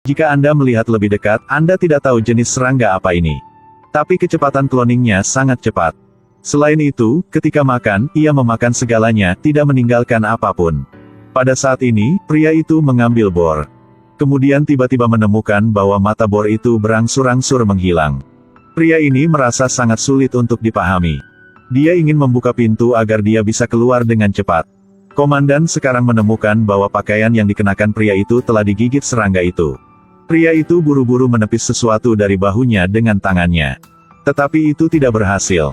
Jika Anda melihat lebih dekat, Anda tidak tahu jenis serangga apa ini. Tapi kecepatan cloningnya sangat cepat. Selain itu, ketika makan, ia memakan segalanya, tidak meninggalkan apapun. Pada saat ini, pria itu mengambil bor. Kemudian tiba-tiba menemukan bahwa mata bor itu berangsur-angsur menghilang. Pria ini merasa sangat sulit untuk dipahami. Dia ingin membuka pintu agar dia bisa keluar dengan cepat. Komandan sekarang menemukan bahwa pakaian yang dikenakan pria itu telah digigit serangga itu. Pria itu buru-buru menepis sesuatu dari bahunya dengan tangannya. Tetapi itu tidak berhasil.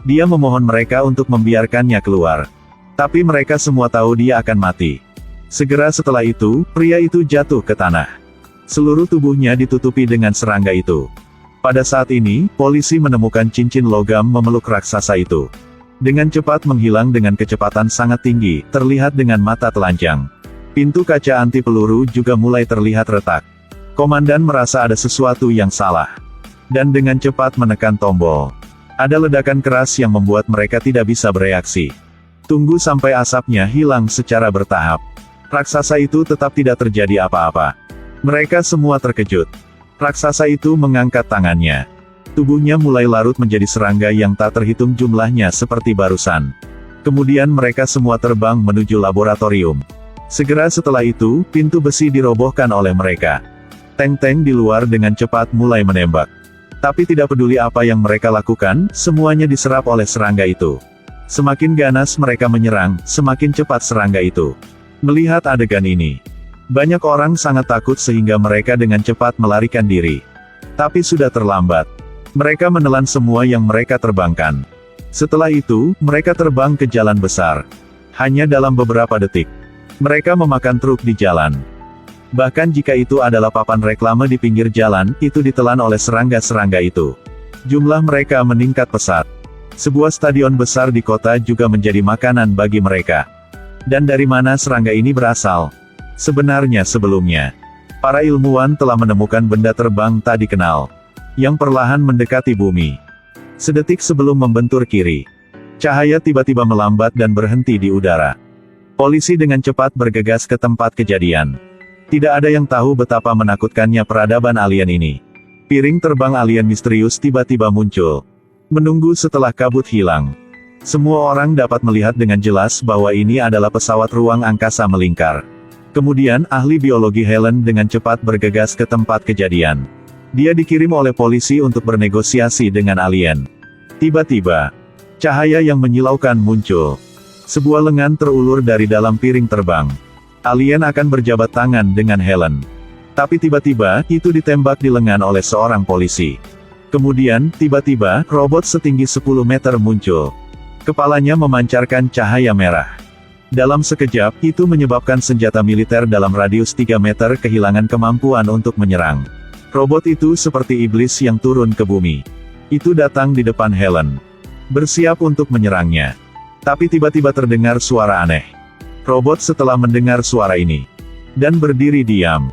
Dia memohon mereka untuk membiarkannya keluar. Tapi mereka semua tahu dia akan mati. Segera setelah itu, pria itu jatuh ke tanah. Seluruh tubuhnya ditutupi dengan serangga itu. Pada saat ini, polisi menemukan cincin logam memeluk raksasa itu. Dengan cepat menghilang dengan kecepatan sangat tinggi, terlihat dengan mata telanjang. Pintu kaca anti peluru juga mulai terlihat retak. Komandan merasa ada sesuatu yang salah. Dan dengan cepat menekan tombol. Ada ledakan keras yang membuat mereka tidak bisa bereaksi. Tunggu sampai asapnya hilang secara bertahap. Raksasa itu tetap tidak terjadi apa-apa. Mereka semua terkejut. Raksasa itu mengangkat tangannya. Tubuhnya mulai larut menjadi serangga yang tak terhitung jumlahnya seperti barusan. Kemudian mereka semua terbang menuju laboratorium. Segera setelah itu, pintu besi dirobohkan oleh mereka. Tank-tank di luar dengan cepat mulai menembak. Tapi tidak peduli apa yang mereka lakukan, semuanya diserap oleh serangga itu. Semakin ganas mereka menyerang, semakin cepat serangga itu. Melihat adegan ini, banyak orang sangat takut sehingga mereka dengan cepat melarikan diri. Tapi sudah terlambat. Mereka menelan semua yang mereka terbangkan. Setelah itu, mereka terbang ke jalan besar. Hanya dalam beberapa detik, mereka memakan truk di jalan. Bahkan jika itu adalah papan reklame di pinggir jalan, itu ditelan oleh serangga-serangga itu. Jumlah mereka meningkat pesat. Sebuah stadion besar di kota juga menjadi makanan bagi mereka. Dan dari mana serangga ini berasal? Sebenarnya sebelumnya, para ilmuwan telah menemukan benda terbang tak dikenal, yang perlahan mendekati bumi. Sedetik sebelum membentur kiri, cahaya tiba-tiba melambat dan berhenti di udara. Polisi dengan cepat bergegas ke tempat kejadian. Tidak ada yang tahu betapa menakutkannya peradaban alien ini. Piring terbang alien misterius tiba-tiba muncul. Menunggu setelah kabut hilang. Semua orang dapat melihat dengan jelas bahwa ini adalah pesawat ruang angkasa melingkar. Kemudian, ahli biologi Helen dengan cepat bergegas ke tempat kejadian. Dia dikirim oleh polisi untuk bernegosiasi dengan alien. Tiba-tiba, cahaya yang menyilaukan muncul. Sebuah lengan terulur dari dalam piring terbang. Alien akan berjabat tangan dengan Helen. Tapi tiba-tiba, itu ditembak di lengan oleh seorang polisi. Kemudian, tiba-tiba, robot setinggi 10 meter muncul. Kepalanya memancarkan cahaya merah. Dalam sekejap, itu menyebabkan senjata militer dalam radius 3 meter kehilangan kemampuan untuk menyerang. Robot itu seperti iblis yang turun ke bumi. Itu datang di depan Helen. Bersiap untuk menyerangnya. Tapi tiba-tiba terdengar suara aneh. Robot setelah mendengar suara ini, dan berdiri diam.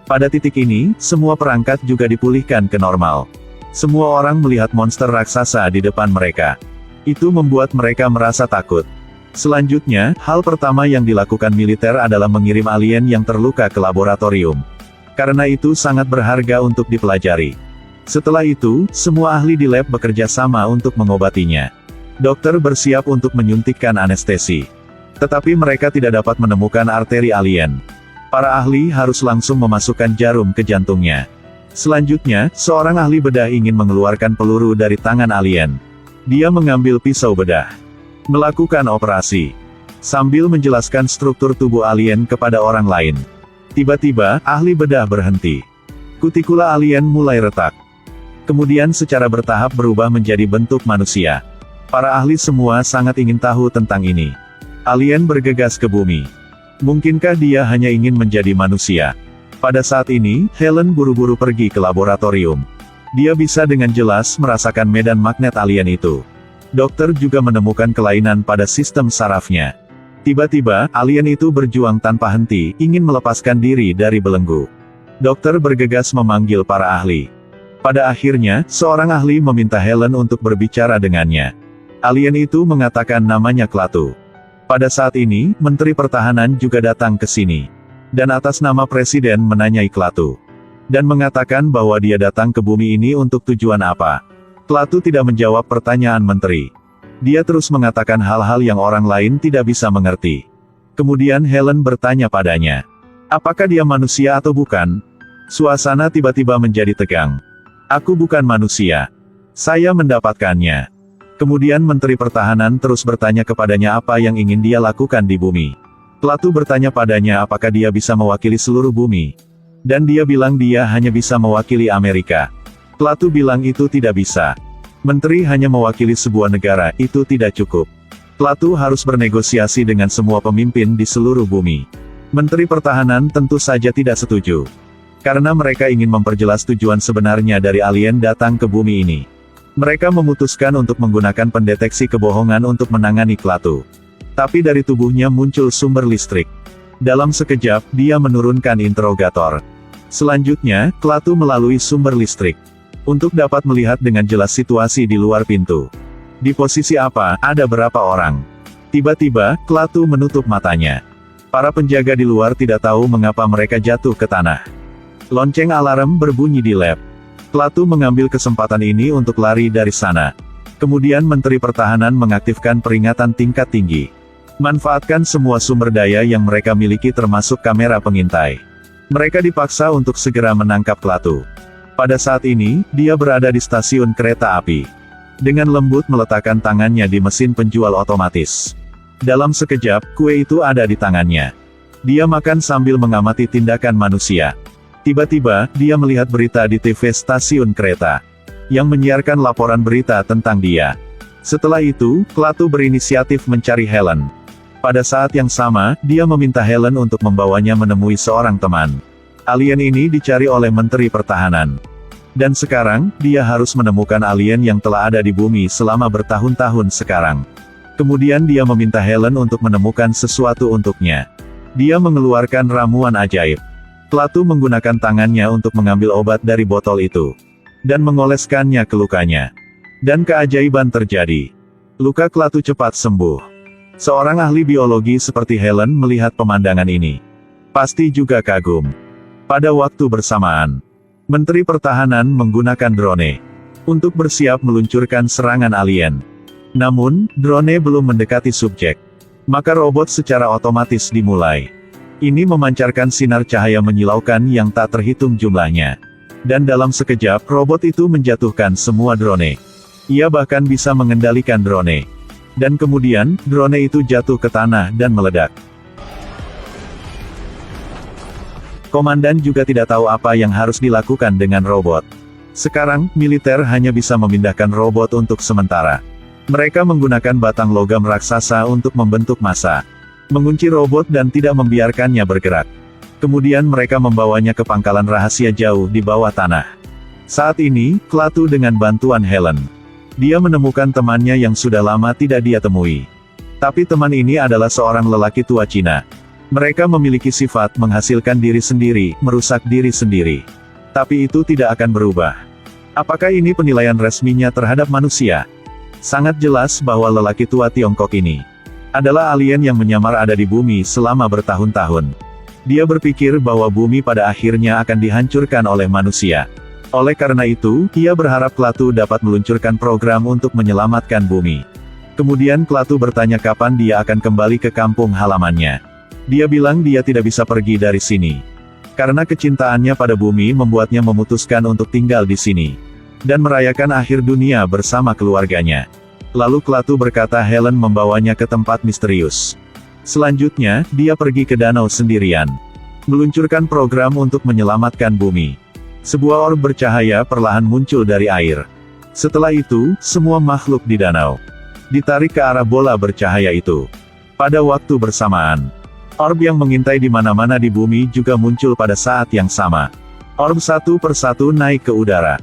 Pada titik ini, semua perangkat juga dipulihkan ke normal. Semua orang melihat monster raksasa di depan mereka. Itu membuat mereka merasa takut. Selanjutnya, hal pertama yang dilakukan militer adalah mengirim alien yang terluka ke laboratorium. Karena itu sangat berharga untuk dipelajari. Setelah itu, semua ahli di lab bekerja sama untuk mengobatinya. Dokter bersiap untuk menyuntikkan anestesi. Tetapi mereka tidak dapat menemukan arteri alien. Para ahli harus langsung memasukkan jarum ke jantungnya. Selanjutnya, seorang ahli bedah ingin mengeluarkan peluru dari tangan alien. Dia mengambil pisau bedah. Melakukan operasi. Sambil menjelaskan struktur tubuh alien kepada orang lain. Tiba-tiba, ahli bedah berhenti. Kutikula alien mulai retak. Kemudian secara bertahap berubah menjadi bentuk manusia. Para ahli semua sangat ingin tahu tentang ini. Alien bergegas ke bumi. Mungkinkah dia hanya ingin menjadi manusia? Pada saat ini, Helen buru-buru pergi ke laboratorium. Dia bisa dengan jelas merasakan medan magnet alien itu. Dokter juga menemukan kelainan pada sistem sarafnya. Tiba-tiba, alien itu berjuang tanpa henti, ingin melepaskan diri dari belenggu. Dokter bergegas memanggil para ahli. Pada akhirnya, seorang ahli meminta Helen untuk berbicara dengannya. Alien itu mengatakan namanya Klaatu. Pada saat ini, Menteri Pertahanan juga datang ke sini. Dan atas nama Presiden menanyai Klaatu. dan mengatakan bahwa dia datang ke bumi ini untuk tujuan apa. Klaatu tidak menjawab pertanyaan menteri. Dia terus mengatakan hal-hal yang orang lain tidak bisa mengerti. Kemudian Helen bertanya padanya, apakah dia manusia atau bukan? Suasana tiba-tiba menjadi tegang. Aku bukan manusia. Saya mendapatkannya. Kemudian Menteri Pertahanan terus bertanya kepadanya apa yang ingin dia lakukan di bumi. Klaatu bertanya padanya apakah dia bisa mewakili seluruh bumi. Dan dia bilang dia hanya bisa mewakili Amerika. Klaatu bilang itu tidak bisa. Menteri hanya mewakili sebuah negara, itu tidak cukup. Klaatu harus bernegosiasi dengan semua pemimpin di seluruh bumi. Menteri Pertahanan tentu saja tidak setuju. Karena mereka ingin memperjelas tujuan sebenarnya dari alien datang ke bumi ini. Mereka memutuskan untuk menggunakan pendeteksi kebohongan untuk menangani Klaatu. Tapi dari tubuhnya muncul sumber listrik. Dalam sekejap, dia menurunkan interrogator. Selanjutnya, Klaatu melalui sumber listrik. Untuk dapat melihat dengan jelas situasi di luar pintu. Di posisi apa, ada berapa orang. Tiba-tiba, Klaatu menutup matanya. Para penjaga di luar tidak tahu mengapa mereka jatuh ke tanah. Lonceng alarm berbunyi di lab. Klaatu mengambil kesempatan ini untuk lari dari sana. Kemudian Menteri Pertahanan mengaktifkan peringatan tingkat tinggi. Manfaatkan semua sumber daya yang mereka miliki termasuk kamera pengintai. Mereka dipaksa untuk segera menangkap Klaatu. Pada saat ini, dia berada di stasiun kereta api. Dengan lembut meletakkan tangannya di mesin penjual otomatis. Dalam sekejap, kue itu ada di tangannya. Dia makan sambil mengamati tindakan manusia. Tiba-tiba, dia melihat berita di TV stasiun kereta. Yang menyiarkan laporan berita tentang dia. Setelah itu, Klaatu berinisiatif mencari Helen. Pada saat yang sama, dia meminta Helen untuk membawanya menemui seorang teman. Alien ini dicari oleh Menteri Pertahanan. Dan sekarang, dia harus menemukan alien yang telah ada di bumi selama bertahun-tahun sekarang. Kemudian dia meminta Helen untuk menemukan sesuatu untuknya. Dia mengeluarkan ramuan ajaib. Klaatu menggunakan tangannya untuk mengambil obat dari botol itu. Dan mengoleskannya ke lukanya. Dan keajaiban terjadi. Luka Klaatu cepat sembuh. Seorang ahli biologi seperti Helen melihat pemandangan ini. Pasti juga kagum. Pada waktu bersamaan, Menteri Pertahanan menggunakan drone untuk bersiap meluncurkan serangan alien. Namun, drone belum mendekati subjek. Maka robot secara otomatis dimulai. Ini memancarkan sinar cahaya menyilaukan yang tak terhitung jumlahnya. Dan dalam sekejap, robot itu menjatuhkan semua drone. Ia bahkan bisa mengendalikan drone. Dan kemudian, drone itu jatuh ke tanah dan meledak. Komandan juga tidak tahu apa yang harus dilakukan dengan robot. Sekarang, militer hanya bisa memindahkan robot untuk sementara. Mereka menggunakan batang logam raksasa untuk membentuk massa. Mengunci robot dan tidak membiarkannya bergerak. Kemudian mereka membawanya ke pangkalan rahasia jauh di bawah tanah. Saat ini, Klaatu dengan bantuan Helen. Dia menemukan temannya yang sudah lama tidak dia temui. Tapi teman ini adalah seorang lelaki tua Cina. Mereka memiliki sifat menghasilkan diri sendiri, merusak diri sendiri. Tapi itu tidak akan berubah. Apakah ini penilaian resminya terhadap manusia? Sangat jelas bahwa lelaki tua Tiongkok ini adalah alien yang menyamar ada di bumi selama bertahun-tahun. Dia berpikir bahwa bumi pada akhirnya akan dihancurkan oleh manusia. Oleh karena itu, ia berharap Klaatu dapat meluncurkan program untuk menyelamatkan bumi. Kemudian Klaatu bertanya kapan dia akan kembali ke kampung halamannya. Dia bilang dia tidak bisa pergi dari sini. Karena kecintaannya pada bumi membuatnya memutuskan untuk tinggal di sini. Dan merayakan akhir dunia bersama keluarganya. Lalu Klaatu berkata Helen membawanya ke tempat misterius. Selanjutnya, dia pergi ke danau sendirian. Meluncurkan program untuk menyelamatkan bumi. Sebuah orb bercahaya perlahan muncul dari air. Setelah itu, semua makhluk di danau ditarik ke arah bola bercahaya itu. Pada waktu bersamaan, orb yang mengintai di mana-mana di bumi juga muncul pada saat yang sama. Orb satu persatu naik ke udara.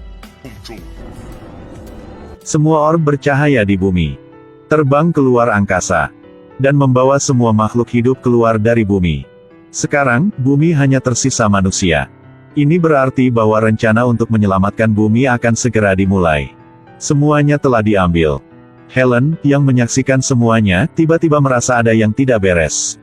Semua orb bercahaya di bumi terbang keluar angkasa dan membawa semua makhluk hidup keluar dari bumi. Sekarang, bumi hanya tersisa manusia. Ini berarti bahwa rencana untuk menyelamatkan bumi akan segera dimulai. Semuanya telah diambil. Helen, yang menyaksikan semuanya, tiba-tiba merasa ada yang tidak beres.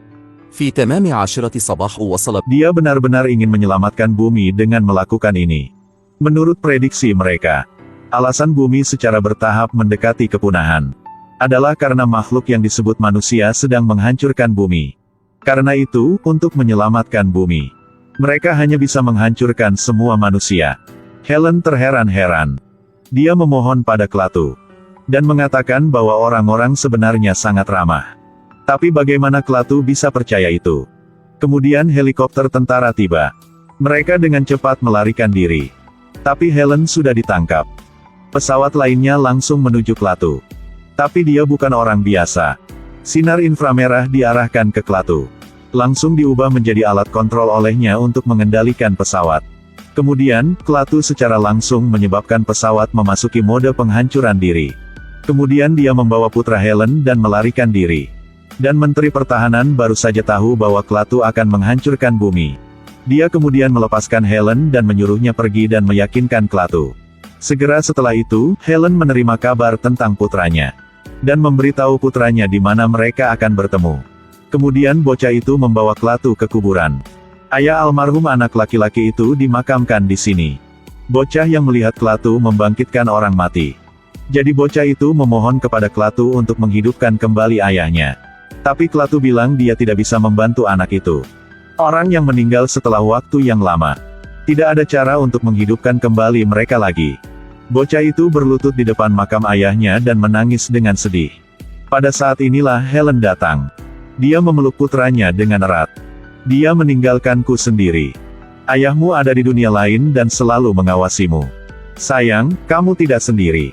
في تمام 10 صباح وصل. Dia benar-benar ingin menyelamatkan bumi dengan melakukan ini. Menurut prediksi mereka, alasan bumi secara bertahap mendekati kepunahan adalah karena makhluk yang disebut manusia sedang menghancurkan bumi. Karena itu, untuk menyelamatkan bumi, mereka hanya bisa menghancurkan semua manusia. Helen terheran-heran. Dia memohon pada Klaatu dan mengatakan bahwa orang-orang sebenarnya sangat ramah. Tapi bagaimana Klaatu bisa percaya itu? Kemudian helikopter tentara tiba. Mereka dengan cepat melarikan diri. Tapi Helen sudah ditangkap. Pesawat lainnya langsung menuju Klaatu. Tapi dia bukan orang biasa. Sinar inframerah diarahkan ke Klaatu. Langsung diubah menjadi alat kontrol olehnya untuk mengendalikan pesawat. Kemudian, Klaatu secara langsung menyebabkan pesawat memasuki mode penghancuran diri. Kemudian dia membawa putra Helen dan melarikan diri. Dan Menteri Pertahanan baru saja tahu bahwa Klaatu akan menghancurkan bumi. Dia kemudian melepaskan Helen dan menyuruhnya pergi dan meyakinkan Klaatu. Segera setelah itu, Helen menerima kabar tentang putranya. Dan memberitahu putranya di mana mereka akan bertemu. Kemudian bocah itu membawa Klaatu ke kuburan. Ayah almarhum anak laki-laki itu dimakamkan di sini. Bocah yang melihat Klaatu membangkitkan orang mati. Jadi bocah itu memohon kepada Klaatu untuk menghidupkan kembali ayahnya. Tapi Klaatu bilang dia tidak bisa membantu anak itu. Orang yang meninggal setelah waktu yang lama. Tidak ada cara untuk menghidupkan kembali mereka lagi. Bocah itu berlutut di depan makam ayahnya dan menangis dengan sedih. Pada saat inilah Helen datang. Dia memeluk putranya dengan erat. Dia meninggalkanku sendiri. Ayahmu ada di dunia lain dan selalu mengawasimu. Sayang, kamu tidak sendiri.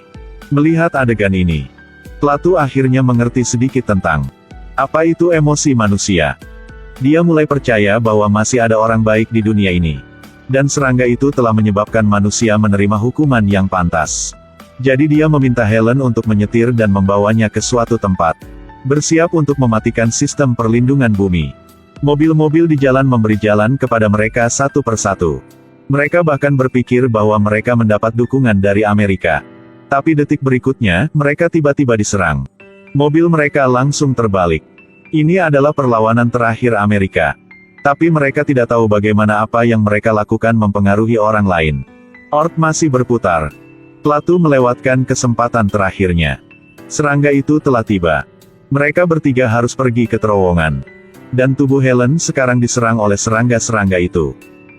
Melihat adegan ini, Klaatu akhirnya mengerti sedikit tentang apa itu emosi manusia. Dia mulai percaya bahwa masih ada orang baik di dunia ini. Dan serangga itu telah menyebabkan manusia menerima hukuman yang pantas. Jadi dia meminta Helen untuk menyetir dan membawanya ke suatu tempat. Bersiap untuk mematikan sistem perlindungan bumi. Mobil-mobil di jalan memberi jalan kepada mereka satu persatu. Mereka bahkan berpikir bahwa mereka mendapat dukungan dari Amerika. Tapi detik berikutnya, mereka tiba-tiba diserang. Mobil mereka langsung terbalik. Ini adalah perlawanan terakhir Amerika. Tapi mereka tidak tahu bagaimana apa yang mereka lakukan mempengaruhi orang lain. Orb masih berputar. Klaatu melewatkan kesempatan terakhirnya. Serangga itu telah tiba. Mereka bertiga harus pergi ke terowongan. Dan tubuh Helen sekarang diserang oleh serangga-serangga itu.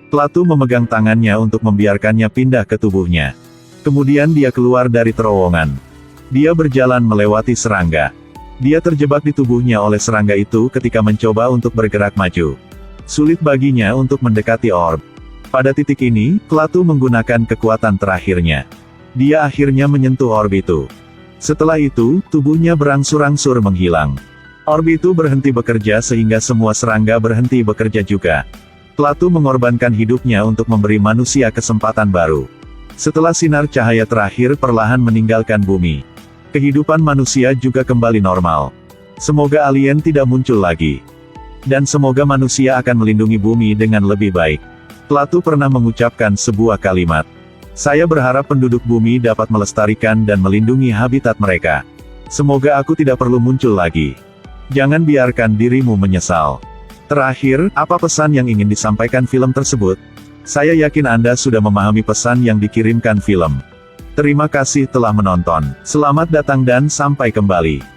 Klaatu memegang tangannya untuk membiarkannya pindah ke tubuhnya. Kemudian dia keluar dari terowongan. Dia berjalan melewati serangga. Dia terjebak di tubuhnya oleh serangga itu ketika mencoba untuk bergerak maju. Sulit baginya untuk mendekati orb. Pada titik ini, Klaatu menggunakan kekuatan terakhirnya. Dia akhirnya menyentuh orb itu. Setelah itu, tubuhnya berangsur-angsur menghilang. Orb itu berhenti bekerja sehingga semua serangga berhenti bekerja juga. Klaatu mengorbankan hidupnya untuk memberi manusia kesempatan baru. Setelah sinar cahaya terakhir perlahan meninggalkan bumi, kehidupan manusia juga kembali normal. Semoga alien tidak muncul lagi. Dan semoga manusia akan melindungi bumi dengan lebih baik. Klaatu pernah mengucapkan sebuah kalimat. Saya berharap penduduk bumi dapat melestarikan dan melindungi habitat mereka. Semoga aku tidak perlu muncul lagi. Jangan biarkan dirimu menyesal. Terakhir, apa pesan yang ingin disampaikan film tersebut? Saya yakin Anda sudah memahami pesan yang dikirimkan film. Terima kasih telah menonton. Selamat datang dan sampai kembali.